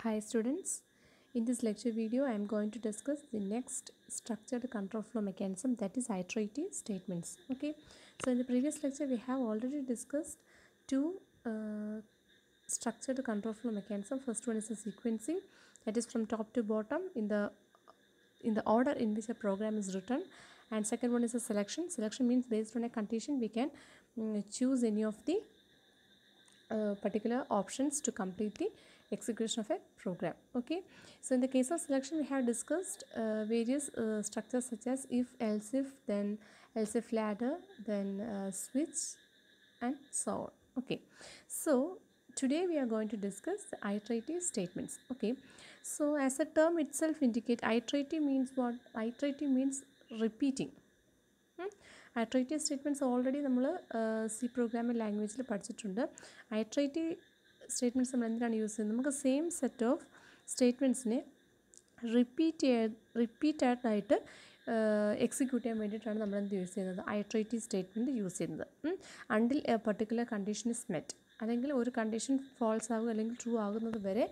Hi students, in this lecture video I am going to discuss the next structured control flow mechanism, that is iterative statements. Okay, so in the previous lecture we have already discussed two structured control flow mechanism. First one is the sequencing, that is from top to bottom in the order in which a program is written, and second one is a selection. Selection means based on a condition we can choose any of the particular options to complete the execution of a program. Okay, so in the case of selection we have discussed various structures such as if, then else if ladder, then switch, and so on. Okay, so today we are going to discuss the iterative statements. Okay, so as the term itself indicate, iterative means what? Iterative means repeating. Iterative statements already നമ്മൾ C programming ലാംഗ്വേജിൽ പഠിച്ചിട്ടുണ്ട്. iterative statements നമ്മൾ എന്തിനാണ് use ചെയ്യുന്നത്? നമുക്ക് same set of സ്റ്റേറ്റ്മെൻറ്റ്സിനെ റിപ്പീറ്റായിട്ട് execute ചെയ്യാൻ വേണ്ടിയിട്ടാണ് നമ്മൾ എന്ത് യൂസ് ചെയ്യുന്നത്? iterative സ്റ്റേറ്റ്മെൻറ്റ് യൂസ് ചെയ്യുന്നത്. Until A particular condition is met, അല്ലെങ്കിൽ ഒരു കണ്ടീഷൻ ഫാൾസ് ആവുക അല്ലെങ്കിൽ ട്രൂ ആകുന്നത് വരെ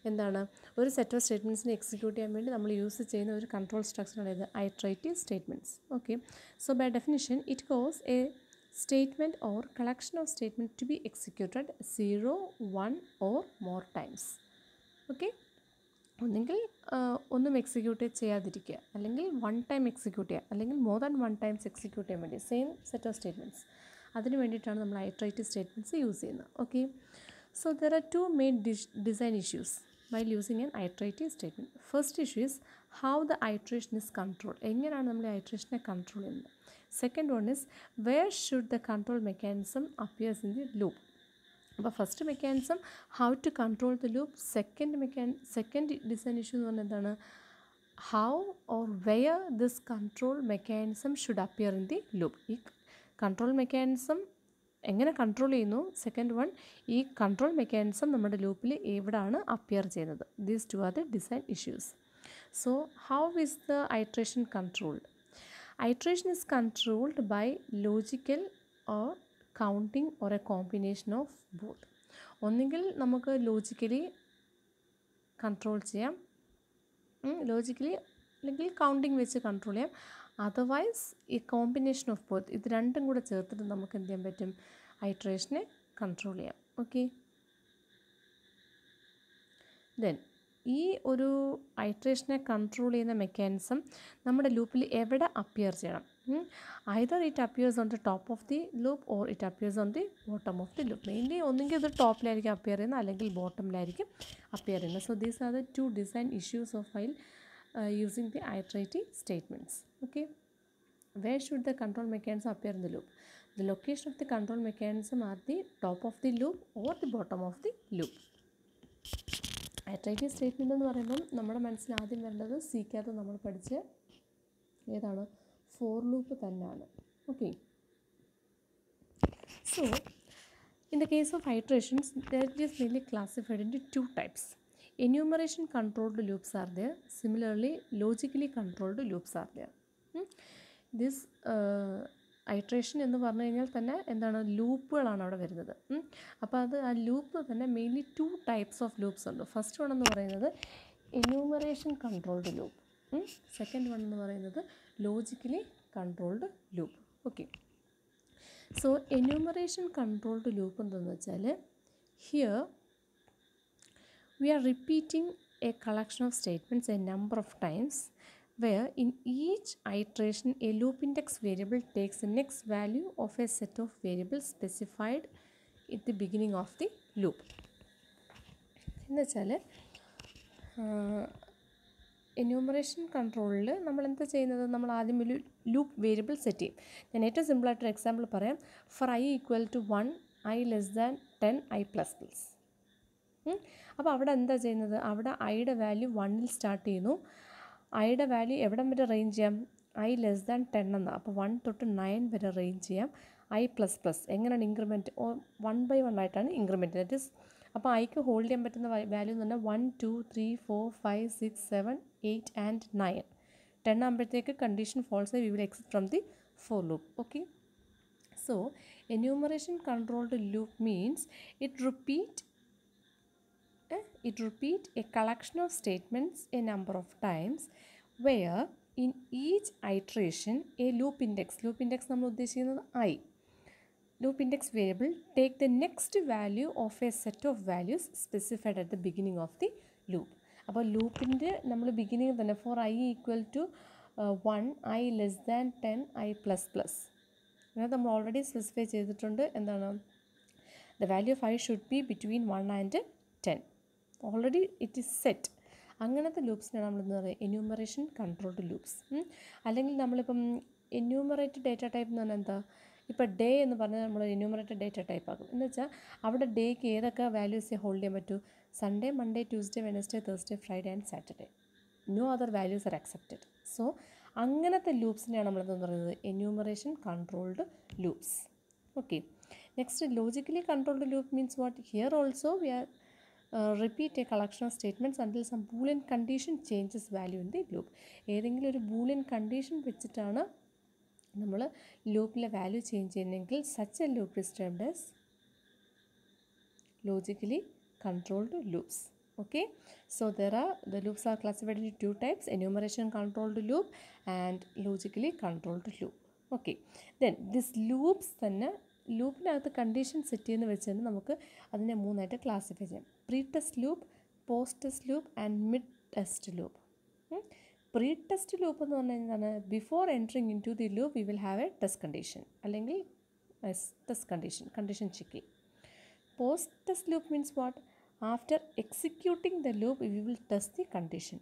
എന്താണ് ഒരു സെറ്റ് ഓഫ് സ്റ്റേറ്റ്മെൻറ്റ്സിനെ എക്സിക്യൂട്ട് ചെയ്യാൻ വേണ്ടി നമ്മൾ യൂസ് ചെയ്യുന്ന ഒരു കൺട്രോൾ സ്ട്രക്ചറാണ് ഇത് iterative statements. Okay, so by definition it goes a statement or collection of statement to be executed 0, 1 or more times. Okay, ഒന്നെങ്കിൽ ഒന്നും എക്സിക്യൂട്ട് ചെയ്യാതിരിക്കുക, അല്ലെങ്കിൽ വൺ ടൈം എക്സിക്യൂട്ട് ചെയ്യുക, അല്ലെങ്കിൽ more than one times execute ചെയ്യാൻ വേണ്ടി same set of statements, അതിന് വേണ്ടിയിട്ടാണ് നമ്മൾ iterative statements യൂസ് ചെയ്യുന്നത്. Okay, so there are two main design issues while using an iterative statement. First issue is how the iteration is controlled. എങ്ങനെയാണ് നമ്മൾ iteration control ചെയ്യുന്നത്? Second one is where should the control mechanism appears in the loop. അപ്പോൾ first mechanism how to control the loop. Second design issue എന്ന് പറഞ്ഞാൽ എന്താണ്? How or where this control mechanism should appear in the loop. ഈ control mechanism എങ്ങനെ control ചെയ്യുന്നു? Second one, ഈ control mechanism നമ്മുടെ ലൂപ്പിൽ എവിടെയാണ് അപ്പിയർ ചെയ്യുന്നത്? These two are the design issues. So how is the iteration controlled? Iteration is controlled by logical or counting or a combination of both. ഒന്നുകിൽ നമുക്ക് logically control ചെയ്യാം, logically അല്ലെങ്കിൽ counting വെച്ച് control ചെയ്യാം. അതർവൈസ് ഈ combination of both, ഇത് രണ്ടും കൂടെ ചേർത്തിട്ട് നമുക്ക് എന്ത് ചെയ്യാൻ പറ്റും? ഐട്രേഷനെ കൺട്രോൾ ചെയ്യാം. ഓക്കെ, ദെൻ ഈ ഒരു ഐട്രേഷനെ കൺട്രോൾ ചെയ്യുന്ന മെക്കാനിസം നമ്മുടെ ലൂപ്പിൽ എവിടെ അപ്പിയർ ചെയ്യണം? Either it appears on the top of the loop or it appears on the bottom of the loop. Mainly ഒന്നുകിൽ ഇത് ടോപ്പിലായിരിക്കും അപ്പിയർ ചെയ്യുന്നത്, അല്ലെങ്കിൽ ബോട്ടമിലായിരിക്കും അപ്പിയർ ചെയ്യുന്നത്. So these are the two design issues of while using the iterative statements. Okay, where should the control mechanism appear in the loop? The location of the control mechanism are the top of the loop or the bottom of the loop. Iterative statement എന്ന് പറയുമ്പം നമ്മുടെ മനസ്സിൽ ആദ്യം വരേണ്ടത് സിക്കകത്ത് നമ്മൾ പഠിച്ച ഏതാണ്? For loop തന്നെയാണ്. Okay, so in the case of iterations that is mainly classified into two types. Enumeration controlled loops are there. Similarly, logically controlled loops are there. This iteration എന്ന് പറഞ്ഞു കഴിഞ്ഞാൽ തന്നെ എന്താണ്? ലൂപ്പുകളാണ് അവിടെ വരുന്നത്. അപ്പോൾ അത് ആ ലൂപ്പ് തന്നെ mainly two types of loops ഉണ്ട്. ഫസ്റ്റ് വൺ എന്ന് പറയുന്നത് enumeration controlled loop, second one എന്ന് പറയുന്നത് logically controlled loop. Okay, so enumeration controlled loop എന്താണെന്ന് വെച്ചാൽ, here we are repeating a collection of statements a number of times, where in each iteration a loop index variable takes the next value of a set of variables specified at the beginning of the loop. എന്ന് വെച്ചാൽ enumeration കൺട്രോളിൽ നമ്മൾ എന്താ ചെയ്യുന്നത്? നമ്മൾ ആദ്യം ഒരു loop variable set ചെയ്യും. ഞാൻ ഏറ്റവും സിമ്പിളായിട്ടൊരു എക്സാമ്പിൾ പറയാം. For i equal to 1, i less than 10, i++. അപ്പോൾ അവിടെ എന്താ ചെയ്യുന്നത്? അവിടെ ഐയുടെ വാല്യൂ 1ൽ സ്റ്റാർട്ട് ചെയ്യുന്നു. ഐയുടെ വാല്യൂ എവിടം വരെ റേഞ്ച് ചെയ്യാം? i ലെസ് ദാൻ 10 എന്നാണ്. അപ്പോൾ 1 തൊട്ട് 9 വരെ റേഞ്ച് ചെയ്യാം. i++. എങ്ങനെയാണ് ഇൻക്രിമെൻറ്റ്? 1 by 1 ആയിട്ടാണ് ഇൻക്രിമെൻറ്റ്. ദാറ്റ് ഈസ് അപ്പോൾ ഐക്ക് ഹോൾഡ് ചെയ്യാൻ പറ്റുന്ന വാല്യൂ എന്ന് പറഞ്ഞാൽ 1, 2, 3, 4, 5, 6, 7, 8 and 9. 10 ആകുമ്പോഴത്തേക്ക് condition false, we will exit from the for loop. Okay, so enumeration controlled loop means it repeat it repeats a collection of statements a number of times where in each iteration a loop index നമ്മൾ ഉദ്ദേശിക്കുന്നത് I loop index variable take the next value of a set of values specified at the beginning of the loop. അപ്പോൾ ലൂപ്പിൻ്റെ നമ്മൾ beginning തന്നെ for I equal to 1 I less than 10 I plus plus അങ്ങനെ നമ്മൾ already specify ചെയ്തിട്ടുണ്ട്. എന്താണ് the value of I should be between 1 and 10 already it is set. അങ്ങനത്തെ ലൂപ്സിനാണ് നമ്മളെന്ന് പറയുക എന്യൂമറേഷൻ കൺട്രോൾഡ് ലൂപ്സ്. അല്ലെങ്കിൽ നമ്മളിപ്പം എന്യൂമറേറ്റഡ് ഡേറ്റ ടൈപ്പ് എന്ന് പറഞ്ഞാൽ എന്താ, ഇപ്പോൾ ഡേ എന്ന് പറഞ്ഞാൽ നമ്മൾ എന്യൂമറേറ്റഡ് ഡേറ്റ ടൈപ്പ് ആകും. എന്ന് വെച്ചാൽ അവിടെ ഡേക്ക് ഏതൊക്കെ വാല്യൂസേ ഹോൾഡ് ചെയ്യാൻ പറ്റൂ, Sunday Monday Tuesday Wednesday Thursday Friday and Saturday, no other values are accepted. So അങ്ങനത്തെ ലൂപ്സിനെയാണ് നമ്മളെന്ന് പറയുന്നത് enumeration controlled loops. Okay, next logically controlled loop means what, here also we are repeat a collection of statements until some boolean condition changes value in the loop. ഏതെങ്കിലും ഒരു Boolean condition വെച്ചിട്ടാണ് നമ്മൾ ലൂപ്പിലെ value change ചെയ്യുന്നതെങ്കിൽ such a loop is termed as logically controlled loops. Okay, so the loops are classified into two types, enumeration controlled loop and logically controlled loop. Okay, then this loops തന്നെ ലൂപ്പിനകത്ത് condition set ചെയ്യുന്ന വെച്ചാൽ നമുക്ക് അതിനെ മൂന്നായിട്ട് classify ചെയ്യാം. Pre test loop, post test loop and mid test loop. Pre test loop എന്ന് പറഞ്ഞാൽ എന്താണ്, before entering into the loop we will have a test condition അല്ലെങ്കിൽ ടെസ്റ്റ് കണ്ടീഷൻ ചെക്ക് ചെയ്യും. Post test loop means what, after executing the loop we will test the condition.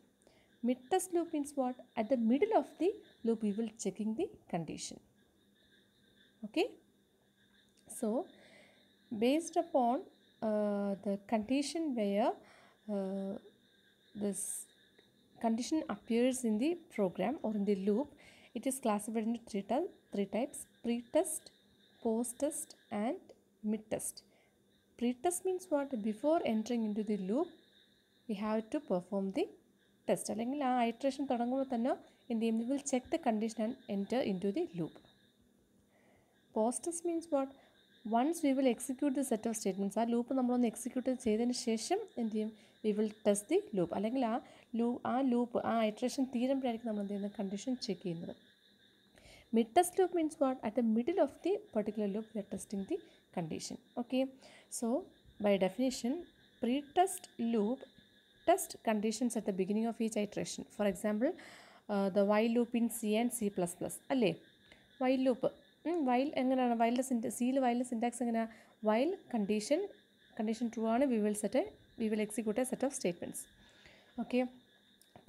Mid test loop means what, at the middle of the loop we will checking the condition. Okay, so based upon the condition where this condition appears in the program or in the loop, it is classified into three types: pre-test, post-test and mid-test. Pre-test means what, before entering into the loop we have to perform the test, അല്ലെങ്കിൽ ആ iteration തുടങ്ങുമ്പോൾ തന്നെ എന്ത് ചെയ്യും, we will check the condition and enter into the loop. Post-test means what, once we will execute the set of statements, ആ loop നമ്മളൊന്ന് execute ചെയ്തതിന് ശേഷം എന്ത് ചെയ്യും, we will test the loop, അല്ലെങ്കിൽ ആ ലൂപ്പ് ആ ഇറ്ററേഷൻ തീരുമ്പോഴായിരിക്കും നമ്മൾ എന്ത് ചെയ്യുന്നത്, കണ്ടീഷൻ ചെക്ക് ചെയ്യുന്നത്. Mid test loop means what, at the middle of the particular loop we are testing the condition. Okay, so by definition pre test loop test conditions at the beginning of each iteration. For example the while loop in C and C++, അല്ലേ, while loop. While എങ്ങനെയാണ്, വൈലിൻ്റെ syntax എങ്ങനെയാണ്, while condition true ആണ്, we will execute A set of statements. Okay,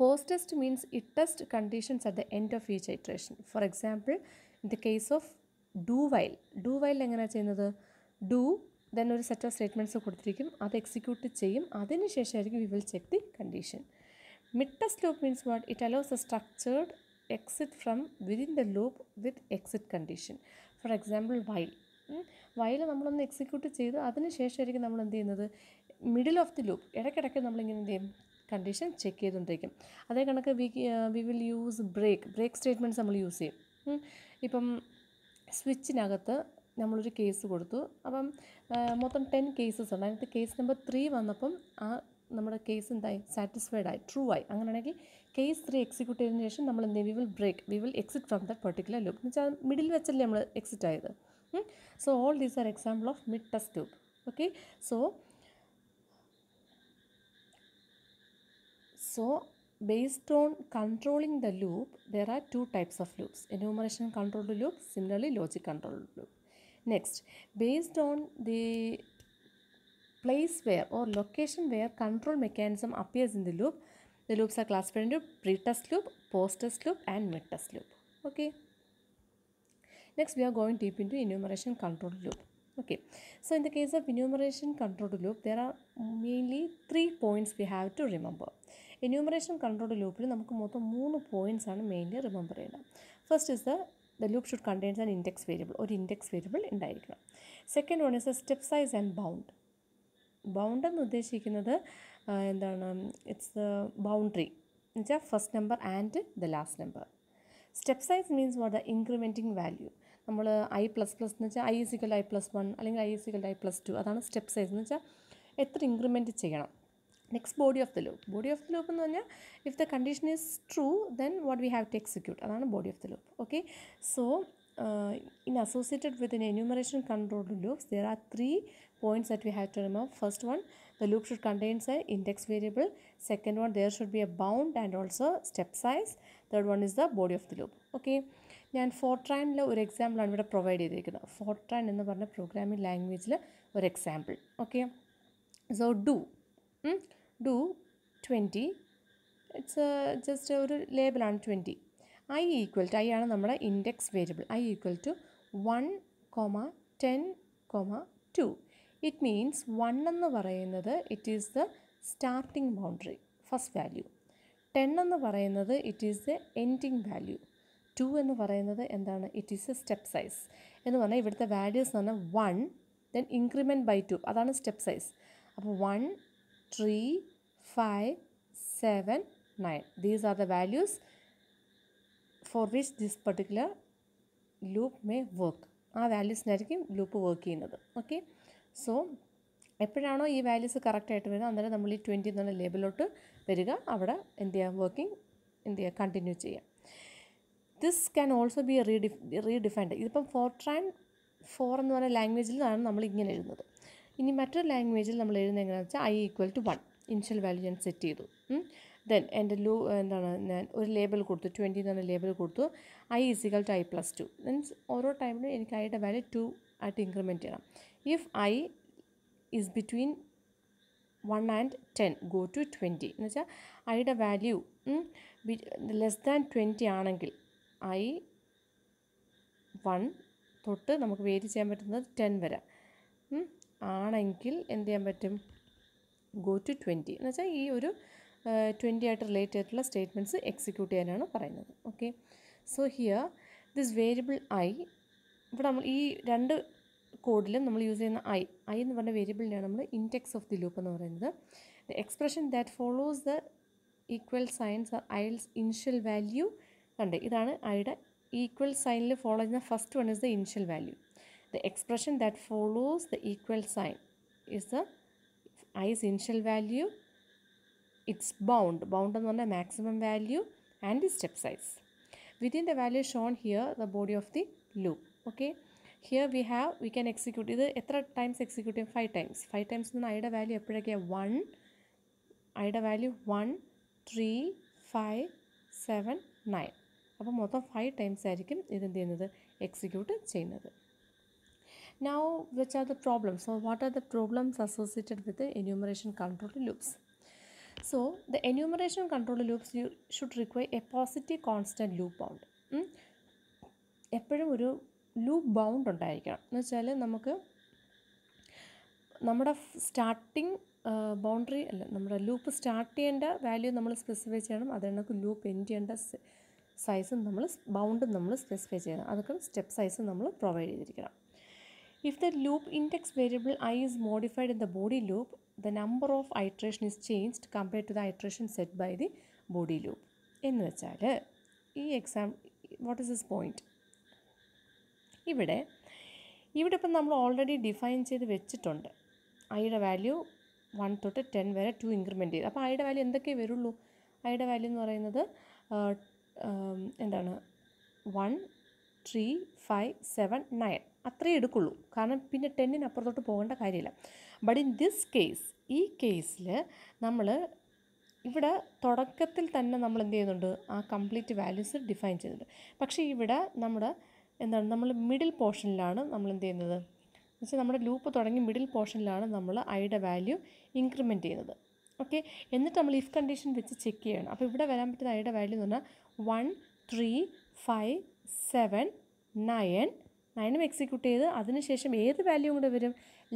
post test means it test conditions at the end of each iteration. For example in the case of do while എങ്ങനെയാണ് ചെയ്യുന്നത്, do then ഒരു set of statements കൊടുത്തിരിക്കും, അത് execute ചെയ്യും, അതിന് ശേഷമായിരിക്കും we will check the condition. Mid test loop means what, it allows A structured exit from within the loop with exit condition. For example while നമ്മളൊന്ന് execute ചെയ്ത് അതിന് ശേഷമായിരിക്കും നമ്മൾ എന്ത് ചെയ്യുന്നത്, മിഡിൽ ഓഫ് ദി ലൂപ്പ് ഇടയ്ക്കിടയ്ക്ക് നമ്മളിങ്ങനെ എന്ത് ചെയ്യും, കണ്ടീഷൻ ചെക്ക് ചെയ്തുകൊണ്ടിരിക്കും. അതേ കണക്ക് we will use break statements നമ്മൾ യൂസ് ചെയ്യും. ഇപ്പം സ്വിച്ചിനകത്ത് നമ്മളൊരു കേസ് കൊടുത്തു, അപ്പം മൊത്തം 10 കേസസ് ഉണ്ട്, അതിനകത്ത് കേസ് നമ്പർ 3 വന്നപ്പം ആ നമ്മുടെ കേസ് എന്തായി, സാറ്റിസ്ഫൈഡ് ആയി, ട്രൂ ആയി. അങ്ങനെയാണെങ്കിൽ കേസ് 3 എക്സിക്യൂട്ട് ചെയ്തതിന് ശേഷം നമ്മൾ എന്ത് ചെയ്യും, we will exit from the particular loop. എന്ന് വെച്ചാൽ മിഡിൽ വെച്ചല്ലേ നമ്മൾ എക്സിറ്റ് ആയത്. So all these are example of mid test loop. Okay, so based on controlling the loop there are two types of loops: enumeration controlled loop, similarly logic controlled loop. Next, based on the place where or location where control mechanism appears in the loop, the loops are classified into pre-test loop, post-test loop and mid-test loop. Okay, next we are going deep into enumeration controlled loop. Okay, so in the case of enumeration controlled loop there are mainly 3 points we have to remember. Enumeration controlled loopil നമുക്ക് മൊത്തം 3 points ആണ് mainly remember ചെയ്യേണ്ടത്. First is the loop should contain an index variable, ഒരു index variable ഉണ്ടായിരിക്കണം. Second one is step size and bound എന്ന് ഉദ്ദേശിക്കുന്നത് എന്താണ്, it's boundary എന്ന് വെച്ചാൽ first number and the last number. Step size means what, the incrementing value. നമ്മൾ I++ എന്ന് വെച്ചാൽ I = I+1 അല്ലെങ്കിൽ I = I+2, അതാണ് സ്റ്റെപ്പ് സൈസ് എന്ന് വെച്ചാൽ എത്ര ഇൻക്രിമെൻറ്റ് ചെയ്യണം. Next body of the loop. Body of the loop എന്ന് പറഞ്ഞാൽ if the condition is true then what we have to execute, അതാണ് body of the loop. Okay, so in associated with an enumeration control loops there are 3 points that we have to remember. First one, the loop should contain an index variable. Second one, there should be a bound and also step size. Third one is the body of the loop. Okay, ഞാൻ ഫോർട്രാനിൽ ഒരു എക്സാമ്പിളാണ് ഇവിടെ provide ചെയ്തിരിക്കുന്നത്. Fortran എന്ന് പറഞ്ഞ programming ലാംഗ്വേജിൽ ഒരു example. Okay, so do 20, it's just ഒരു ലേബിളാണ് 20. I equal to, I ആണ് നമ്മുടെ index variable. I equal to 1, 10, 2. It means 1 എന്ന് പറയുന്നത് it is the starting boundary, first value. 10 എന്ന് പറയുന്നത് it is the ending value. 2 എന്ന് പറയുന്നത് എന്താണ്, it is A step size. എന്ന് പറഞ്ഞാൽ ഇവിടുത്തെ വാല്യൂസ് എന്ന് പറഞ്ഞാൽ 1 ദെൻ ഇൻക്രിമെൻറ്റ് ബൈ 2, അതാണ് സ്റ്റെപ്പ് സൈസ്. അപ്പോൾ 1, 3, 5, 7, 9 these are the values for which this particular loop may work. ആ വാല്യൂസിനായിരിക്കും ലൂപ്പ് വർക്ക് ചെയ്യുന്നത്. ഓക്കെ, സോ എപ്പോഴാണോ ഈ വാല്യൂസ് കറക്റ്റായിട്ട് വരുന്നത് അന്നേരം നമ്മൾ ഈ 20 എന്നുള്ള ലേബിലോട്ട് വരിക, അവിടെ എന്ത് ചെയ്യുക, വർക്കിംഗ് എന്ത് ചെയ്യുക, കണ്ടിന്യൂ ചെയ്യാം. This can also be redefined. ഇതിപ്പം ഫോർട്രാൻ 4 എന്ന് പറയുന്ന ലാംഗ്വേജിലാണ് നമ്മൾ ഇങ്ങനെ എഴുതുന്നത്. ഇനി മറ്റൊരു ലാംഗ്വേജിൽ നമ്മൾ എഴുതുന്നത് എങ്ങനെയാണെന്ന് വെച്ചാൽ I equal to 1 initial value ഞാൻ സെറ്റ് ചെയ്തു. ദെൻ എൻ്റെ എന്താണ് ഞാൻ ഒരു ലേബൽ കൊടുത്തു, 20 എന്ന് പറഞ്ഞ ലേബൽ കൊടുത്തു. I is equal to I plus 2. Means ഓരോ ടൈമിലും എനിക്ക് ഐയുടെ വാല്യൂ 2 ആയിട്ട് ഇൻക്രിമെൻറ്റ് ചെയ്യണം. If I is between 1 and 10 go to 20 എന്ന് വെച്ചാൽ ഐയുടെ വാല്യൂ ലെസ് ദാൻ 20 ആണെങ്കിൽ I 1 തൊട്ട് നമുക്ക് വേരി ചെയ്യാൻ പറ്റുന്നത് 10 വരെ ആണെങ്കിൽ എന്ത് ചെയ്യാൻ പറ്റും, ഗോ ടു 20 എന്ന് വെച്ചാൽ ഈ ഒരു 20 ആയിട്ട് റിലേറ്റ് ചെയ്തിട്ടുള്ള സ്റ്റേറ്റ്മെൻറ്റ്സ് എക്സിക്യൂട്ട് ചെയ്യാനാണ് പറയുന്നത്. Okay, so here this variable I, ഇവിടെ നമ്മൾ ഈ രണ്ട് കോഡിലും നമ്മൾ യൂസ് ചെയ്യുന്ന ഐ എന്ന് പറഞ്ഞ വേരിയബിളിനെയാണ് നമ്മൾ ഇൻഡെക്സ് ഓഫ് ദി ലൂപ്പ് എന്ന് പറയുന്നത്. The expression that follows the equal signs are i's initial value. കണ്ടേ, ഇതാണ് ഐയുടെ ഈക്വൽ സൈനിൽ ഫോളോ ചെയ്യുന്ന first one is the initial value. The expression that follows the equal sign is the i's initial value, its bound എന്ന് പറഞ്ഞാൽ maximum value and the step size. Within the value shown here, the body of the loop. Okay, here we can execute ഇത് എത്ര times execute ചെയ്യും, 5 times. 5 times എന്ന് ഐയുടെ value എപ്പോഴൊക്കെയാണ് 1, ഐയുടെ value 1, 3, 5, 7, 9. അപ്പോൾ മൊത്തം 5 times ആയിരിക്കും ഇതെന്ത് ചെയ്യുന്നത്, എക്സിക്യൂട്ട് ചെയ്യുന്നത്. Now, which are the problems? So, what are the problems associated with the enumeration control loops? So, the enumeration control loops you should require a positive constant loop bound. എപ്പോഴും ഒരു loop bound ഉണ്ടായിരിക്കണം. എന്ന് വെച്ചാൽ നമുക്ക് നമ്മുടെ starting boundary അല്ല, നമ്മുടെ loop start ചെയ്യേണ്ട വാല്യൂ നമ്മൾ സ്പെസിഫൈ ചെയ്യണം. അതിനൊക്കെ ലൂപ്പ് എൻഡ് ചെയ്യേണ്ട സൈസും നമ്മൾ ബൗണ്ടും നമ്മൾ സ്പെസിഫൈ ചെയ്യണം. അതൊക്കെ സ്റ്റെപ്പ് സൈസ് നമ്മൾ പ്രൊവൈഡ് ചെയ്തിരിക്കണം. If the loop index variable I is modified in the body loop, the number of iteration is changed compared to the iteration set by the body loop. എന്ന് വെച്ചാൽ ഈ what is this point, ഇവിടെ ഇപ്പം നമ്മൾ already define ചെയ്ത് വെച്ചിട്ടുണ്ട്. ഐയുടെ value 1 തൊട്ട് 10 വരെ 2 ഇൻക്രിമെൻറ്റ് ചെയ്ത്. അപ്പോൾ ഐയുടെ വാല്യൂ എന്തൊക്കെ വരുള്ളൂ, ഐയുടെ വാല്യൂ എന്ന് പറയുന്നത് എന്താണ് 1, 3, 5, 7, 9 അത്രേ എടുക്കുള്ളൂ. കാരണം പിന്നെ 10 അപ്പുറത്തോട്ട് പോകേണ്ട കാര്യമില്ല. ബട്ട് ഇൻ ദിസ് കേസ്, ഈ കേസിൽ നമ്മൾ ഇവിടെ തുടക്കത്തിൽ തന്നെ നമ്മൾ എന്ത് ചെയ്യുന്നുണ്ട്, ആ കംപ്ലീറ്റ് വാല്യൂസ് ഡിഫൈൻ ചെയ്യുന്നുണ്ട്. പക്ഷേ ഇവിടെ നമ്മൾ മിഡിൽ പോർഷനിലാണ് നമ്മൾ എന്ത് ചെയ്യുന്നത് എന്ന് വെച്ചാൽ നമ്മുടെ ലൂപ്പ് തുടങ്ങി മിഡിൽ പോർഷനിലാണ് നമ്മൾ ഐയുടെ വാല്യൂ ഇൻക്രിമെൻറ്റ് ചെയ്യുന്നത്. ഓക്കെ, എന്നിട്ട് നമ്മൾ ഇഫ് കണ്ടീഷൻ വെച്ച് ചെക്ക് ചെയ്യണം. അപ്പോൾ ഇവിടെ വരാൻ പറ്റുന്ന ഐയുടെ വാല്യൂ എന്ന് പറഞ്ഞാൽ 1, 3, 5, 7, 9 എക്സിക്യൂട്ട് ചെയ്ത് അതിനുശേഷം ഏത് വാല്യൂ കൂടെ വരും,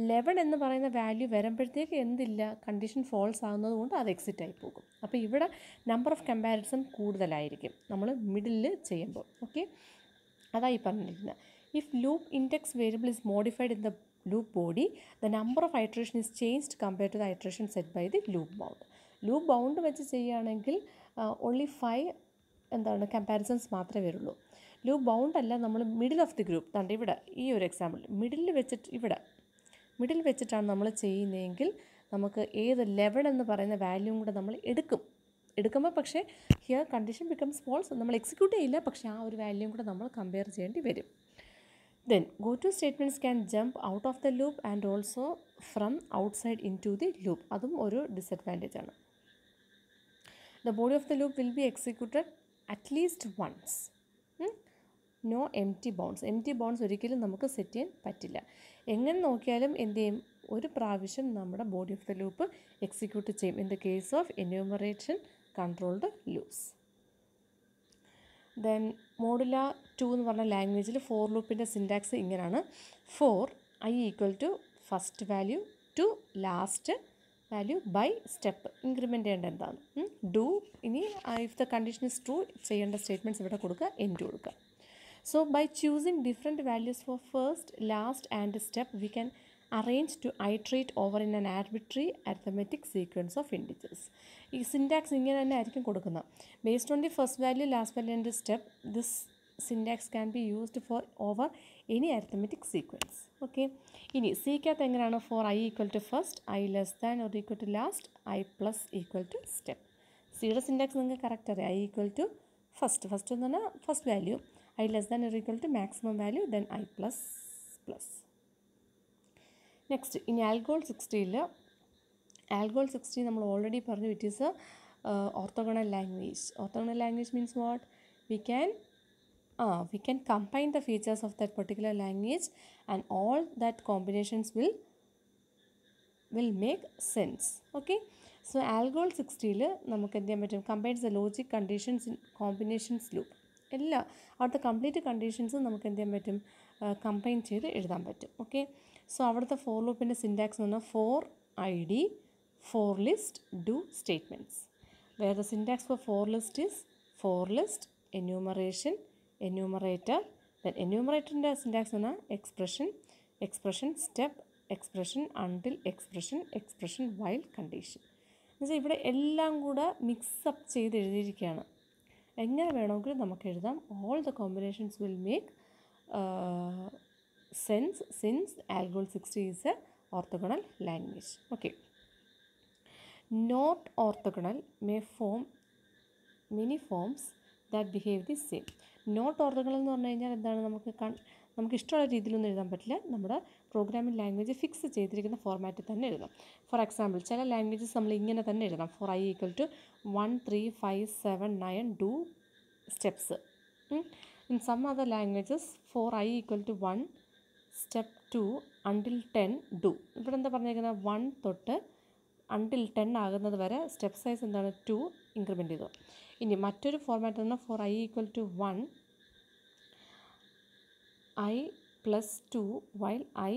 11 എന്ന് പറയുന്ന വാല്യൂ വരുമ്പോഴത്തേക്ക് എന്തില്ല, കണ്ടീഷൻ ഫോൾസ് ആകുന്നത് കൊണ്ട് അത് എക്സിറ്റ് ആയി പോകും. അപ്പോൾ ഇവിടെ നമ്പർ ഓഫ് കമ്പാരിസൺ കൂടുതലായിരിക്കും നമ്മൾ മിഡിൽ ചെയ്യുമ്പോൾ. ഓക്കെ, അതായി പറഞ്ഞിരിക്കുന്നത്. If loop index variable is modified in the loop body, the number of iteration is changed compared to the iteration set by the loop bound. Loop bound വെച്ച് ചെയ്യുകയാണെങ്കിൽ only 5 comparisons മാത്രമേ വരുള്ളൂ. Loop bound അല്ല, നമ്മൾ middle of the group തണ്ട് ഇവിടെ ഈ ഒരു എക്സാമ്പിൾ മിഡിൽ വെച്ചിട്ടാണ് നമ്മൾ ചെയ്യുന്നതെങ്കിൽ നമുക്ക് ഏത് 11 എന്ന് പറയുന്ന വാല്യൂവും കൂടെ നമ്മൾ എടുക്കുമ്പോൾ പക്ഷേ ഹിയർ കണ്ടീഷൻ ബിക്കംസ് ഫോൾസ്. നമ്മൾ എക്സിക്യൂട്ട് ചെയ്യില്ല, പക്ഷേ ആ ഒരു വാല്യൂവും കൂടെ നമ്മൾ കമ്പയർ ചെയ്യേണ്ടി വരും. Then go to statements can jump out of the loop and also from outside into the loop. അതും ഒരു ഡിസഡ്വാൻറ്റേജ് ആണ്. The body of the loop will be executed at least once. No empty bounds. Empty bounds ഒരിക്കലും നമുക്ക് set ചെയ്യാൻ പറ്റില്ല. എങ്ങനെ നോക്കിയാലും എന്ത് ചെയ്യും, ഒരു പ്രാവശ്യം നമ്മുടെ body of the loop execute ചെയ്യും in the case of enumeration controlled loops. Then Modula 2 എന്ന് പറഞ്ഞ ലാംഗ്വേജിൽ ഫോർ ലൂപ്പിൻ്റെ സിൻറ്റാക്സ് ഇങ്ങനെയാണ്. For I equal to first value to last value by step. Increment ചെയ്യേണ്ട എന്താണ്, ഡു. ഇനി if the condition is true ചെയ്യേണ്ട സ്റ്റേറ്റ്മെൻറ്റ്സ് ഇവിടെ കൊടുക്കുക, എൻഡ് കൊടുക്കുക. So by choosing different values for first, last and step, we can arrange to iterate over in an arbitrary arithmetic sequence of integers. ഈ syntax ഇങ്ങനെ തന്നെ ആയിരിക്കും കൊടുക്കുന്നത്. Based on the first value, last value and step, this syntax can be used for over any arithmetic sequence. Okay, ഇനി സിക്കകത്ത് എങ്ങനെയാണ്, for I equal to first, I less than or equal to last, I plus equal to step. സിയുടെ syntax നിങ്ങൾക്ക് correct അറിയാം. I equal to first എന്ന് പറഞ്ഞാൽ first value, I less than or equal to maximum value, then I plus. Next, in ALGOL 16 നമ്മൾ already പറഞ്ഞു, it is A orthogonal language. Orthogonal language means what? We can combine the features of that particular language and all that combinations will make sense. Okay, so ALGOL 16 നമുക്ക് എന്ത് ചെയ്യാൻ പറ്റും, combines the logic conditions in combinations loop. എല്ലാ അവിടുത്തെ complete കണ്ടീഷൻസും നമുക്ക് എന്ത് ചെയ്യാൻ പറ്റും, കമ്പൈൻ ചെയ്ത് എഴുതാൻ പറ്റും. ഓക്കെ, സോ അവിടുത്തെ ഫോർ ലൂപ്പിൻ്റെ സിൻറ്റാക്സ് എന്ന് പറഞ്ഞാൽ for ID, for list, do statements. Where the syntax for list is for list, enumeration, enumerator. Then എന്യൂമറേറ്ററിൻ്റെ സിൻറ്റാക്സ് എന്ന് പറഞ്ഞാൽ expression, step, expression, until, expression while condition. എന്നുവെച്ചാൽ ഇവിടെ എല്ലാം കൂടെ മിക്സപ്പ് ചെയ്ത് എഴുതിയിരിക്കുകയാണ്. എങ്ങനെ വേണമെങ്കിലും നമുക്ക് എഴുതാം. All the combinations will make sense since ALGOL 16 is a orthogonal language. Okay, not orthogonal may form many forms that behave the same. Not orthogonal എന്ന് പറഞ്ഞു കഴിഞ്ഞാൽ എന്താണ്, നമുക്ക് ഇഷ്ടമുള്ള രീതിയിലൊന്നും എഴുതാൻ പറ്റില്ല. നമ്മുടെ പ്രോഗ്രാമിംഗ് ലാംഗ്വേജ് ഫിക്സ് ചെയ്തിരിക്കുന്ന ഫോർമാറ്റിൽ തന്നെ എഴുതാം. ഫോർ എക്സാമ്പിൾ, ചില ലാംഗ്വേജസ് നമ്മൾ ഇങ്ങനെ തന്നെ എഴുതാം. For I equal to 1 3 5 7 9 do steps. In some other languages for I equal to 1 step 2 until 10 do. ഇവിടെ എന്താ പറഞ്ഞിരിക്കുന്നത്, 1 തൊട്ട് അണ്ടിൽ 10 ആകുന്നത് വരെ സ്റ്റെപ്പ് സൈസ് എന്താണ്, 2 ഇൻക്രിമെൻറ്റ് ചെയ്തു. ഇനി മറ്റൊരു ഫോർമാറ്റ് തന്നെ, for I equal to 1 I plus 2 while I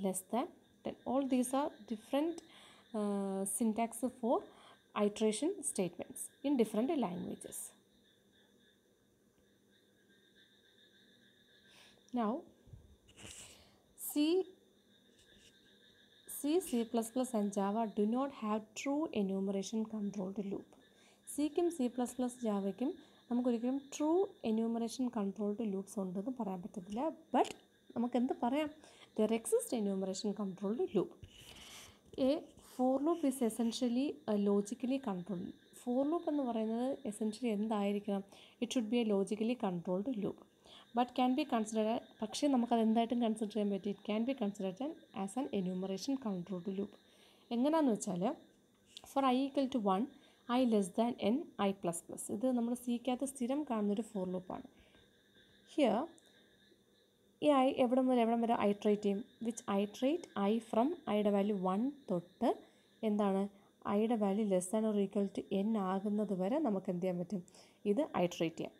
less than 10. All these are different syntax for iteration statements in different languages. Now C, C++ and Java do not have true enumeration controlled loop. Cക്കും C++, ജാവയ്ക്കും നമുക്കൊരിക്കലും true enumeration controlled loops ഉണ്ടെന്ന് പറയാൻ പറ്റത്തില്ല. But നമുക്കെന്ത് പറയാം, there exist enumeration controlled loop. A for loop is essentially logically controlled. For loop എന്ന് പറയുന്നത് essentially എന്തായിരിക്കണം, it should be a logically controlled loop. But can be consider, പക്ഷേ നമുക്കത് എന്തായിട്ടും കൺസിഡർ ചെയ്യാൻ പറ്റും, it can be considered as an enumeration controlled loop. എങ്ങനെയാണെന്ന് വെച്ചാൽ, for I equal to 1 I less than n I plus plus. ഇത് നമ്മുടെ സിക്കകത്ത് സ്ഥിരം കാണുന്നൊരു ഫോർ ലൂപ്പാണ്. ഹിയർ ഈ ഐ എവിടം വരെ ഐട്രേറ്റ് ചെയ്യും, വിച്ച് ഐട്രേറ്റ് ഐ ഫ്രം ഐയുടെ വാല്യൂ 1 തൊട്ട് എന്താണ് ഐയുടെ value less than or equal to n ആകുന്നത് വരെ നമുക്ക് എന്ത് ചെയ്യാൻ പറ്റും, ഇത് ഐട്രേറ്റ് ചെയ്യാം.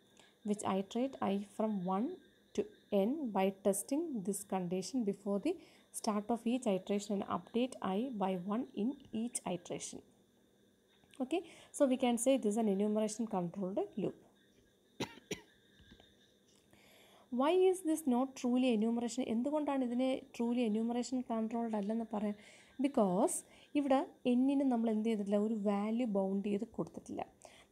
Which iterate I from 1 to n by testing this condition before the start of each iteration and update I by 1 in each iteration. Okay, so we can say this is an enumeration controlled loop. Why is this not truly enumeration? എന്തുകൊണ്ടാണ് ഇതിനെ truly enumeration controlled അല്ലെന്ന് പറയാൻ? Because ഇവിടെ എന്നിന് നമ്മൾ എന്ത് ചെയ്തിട്ടില്ല, ഒരു വാല്യൂ ബൗണ്ട് ചെയ്ത് കൊടുത്തിട്ടില്ല.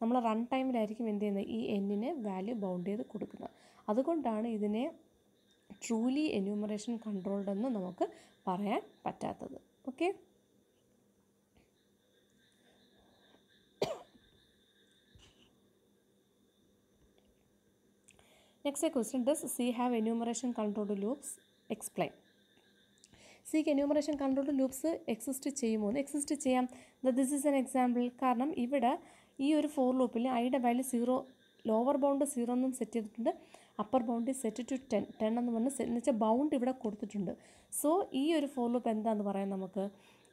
നമ്മൾ റൺ ടൈമിലായിരിക്കും എന്ത് ചെയ്യുന്നത്, ഈ എന്നിന് വാല്യൂ ബൗണ്ട് ചെയ്ത് കൊടുക്കുന്നത്. അതുകൊണ്ടാണ് ഇതിനെ ട്രൂലി എന്യൂമറേഷൻ കൺട്രോൾഡ് എന്ന് നമുക്ക് പറയാൻ പറ്റാത്തത്. Okay, next question, does C have enumeration controlled loops? Explain. സിക്ക് എന്യൂമറേഷൻ കൺട്രോൾഡ് ലൂപ്സ് എക്സിസ്റ്റ് ചെയ്യുമോ? എക്സിസ്റ്റ് ചെയ്യാം. This is an example. കാരണം ഇവിടെ ഈ ഒരു ഫോർ ലൂപ്പിൽ ഐയുടെ വാല്യൂ 0, ലോവർ ബൗണ്ട് 0 എന്നും സെറ്റ് ചെയ്തിട്ടുണ്ട്, അപ്പർ ബൗണ്ട് സെറ്റ് ടു 10 എന്ന് പറഞ്ഞ് എന്ന് വെച്ചാൽ ബൗണ്ട് ഇവിടെ കൊടുത്തിട്ടുണ്ട്. സോ ഈ ഒരു ഫോർ ലൂപ്പ് എന്താണെന്ന് പറയാം,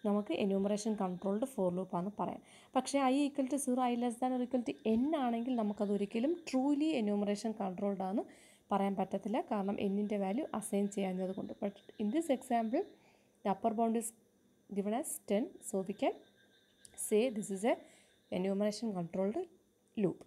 നമുക്ക് എന്യൂമറേഷൻ കൺട്രോൾഡ് ഫോർ ലൂപ്പാണെന്ന് പറയാം. പക്ഷേ I equal to 0, I less than or equal to n ആണെങ്കിൽ നമുക്കതൊരിക്കലും ട്രൂലി എന്യൂമറേഷൻ കൺട്രോൾഡ് ആണെന്ന് പറയാൻ പറ്റത്തില്ല, കാരണം എന്നിൻ്റെ വാല്യൂ അസൈൻ ചെയ്യാവുന്നത് കൊണ്ട്. But in this example the upper bound is given as 10, so we can say this is a enumeration controlled loop.